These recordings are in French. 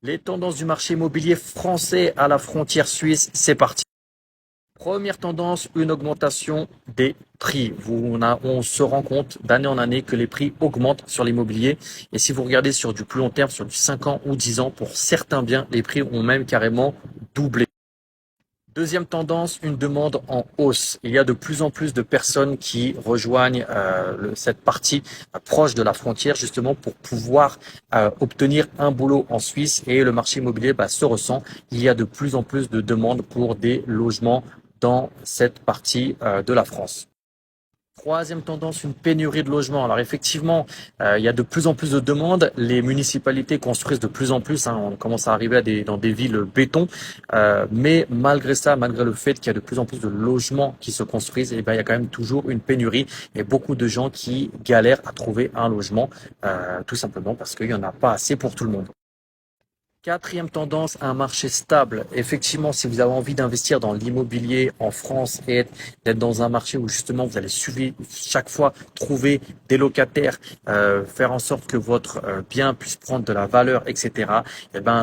Les tendances du marché immobilier français à la frontière suisse, c'est parti. Première tendance, une augmentation des prix. On se rend compte d'année en année que les prix augmentent sur l'immobilier. Et si vous regardez sur du plus long terme, sur du 5 ans ou 10 ans, pour certains biens, les prix ont même carrément doublé. Deuxième tendance, une demande en hausse. Il y a de plus en plus de personnes qui rejoignent cette partie proche de la frontière justement pour pouvoir obtenir un boulot en Suisse et le marché immobilier se ressent. Il y a de plus en plus de demandes pour des logements dans cette partie de la France. Troisième tendance, une pénurie de logements. Alors effectivement, il y a de plus en plus de demandes. Les municipalités construisent de plus en plus. On commence à arriver dans des villes béton. Mais malgré ça, malgré le fait qu'il y a de plus en plus de logements qui se construisent, il y a quand même toujours une pénurie et beaucoup de gens qui galèrent à trouver un logement, tout simplement parce qu'il n'y en a pas assez pour tout le monde. Quatrième tendance, un marché stable. Effectivement, si vous avez envie d'investir dans l'immobilier en France et d'être dans un marché où justement vous allez chaque fois trouver des locataires, faire en sorte que votre bien puisse prendre de la valeur, etc.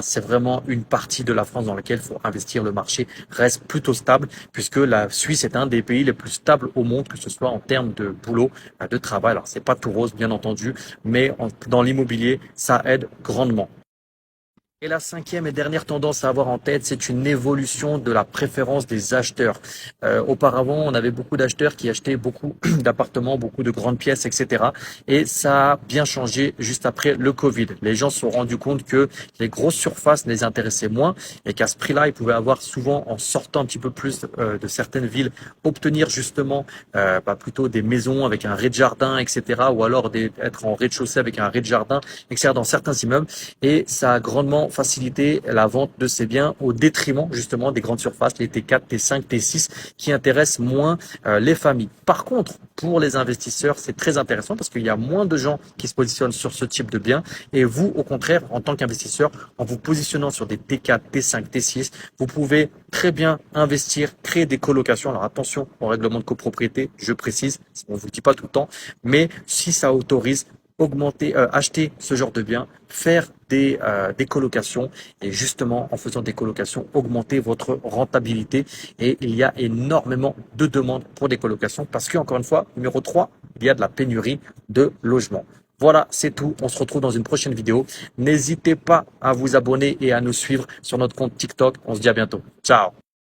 C'est vraiment une partie de la France dans laquelle il faut investir. Le marché reste plutôt stable puisque la Suisse est un des pays les plus stables au monde, que ce soit en termes de boulot, de travail. Alors c'est pas tout rose bien entendu, mais dans l'immobilier, ça aide grandement. Et la cinquième et dernière tendance à avoir en tête, c'est une évolution de la préférence des acheteurs. Auparavant, on avait beaucoup d'acheteurs qui achetaient beaucoup d'appartements, beaucoup de grandes pièces, etc. Et ça a bien changé juste après le Covid. Les gens se sont rendus compte que les grosses surfaces les intéressaient moins et qu'à ce prix-là, ils pouvaient avoir souvent, en sortant un petit peu plus de certaines villes, obtenir justement plutôt des maisons avec un rez-de-jardin, etc. Ou alors être en rez-de-chaussée avec un rez-de-jardin, etc. dans certains immeubles. Et ça a grandement faciliter la vente de ces biens au détriment justement des grandes surfaces, les T4, T5, T6, qui intéressent moins les familles. Par contre, pour les investisseurs, c'est très intéressant parce qu'il y a moins de gens qui se positionnent sur ce type de biens. Et vous, au contraire, en tant qu'investisseur, en vous positionnant sur des T4, T5, T6, vous pouvez très bien investir, créer des colocations. Alors attention au règlement de copropriété, je précise, on ne vous le dit pas tout le temps, mais si ça autorise, acheter ce genre de biens, faire des colocations et justement en faisant des colocations, augmenter votre rentabilité. Et il y a énormément de demandes pour des colocations parce que, encore une fois, numéro 3, il y a de la pénurie de logements. Voilà, c'est tout. On se retrouve dans une prochaine vidéo. N'hésitez pas à vous abonner et à nous suivre sur notre compte TikTok. On se dit à bientôt. Ciao.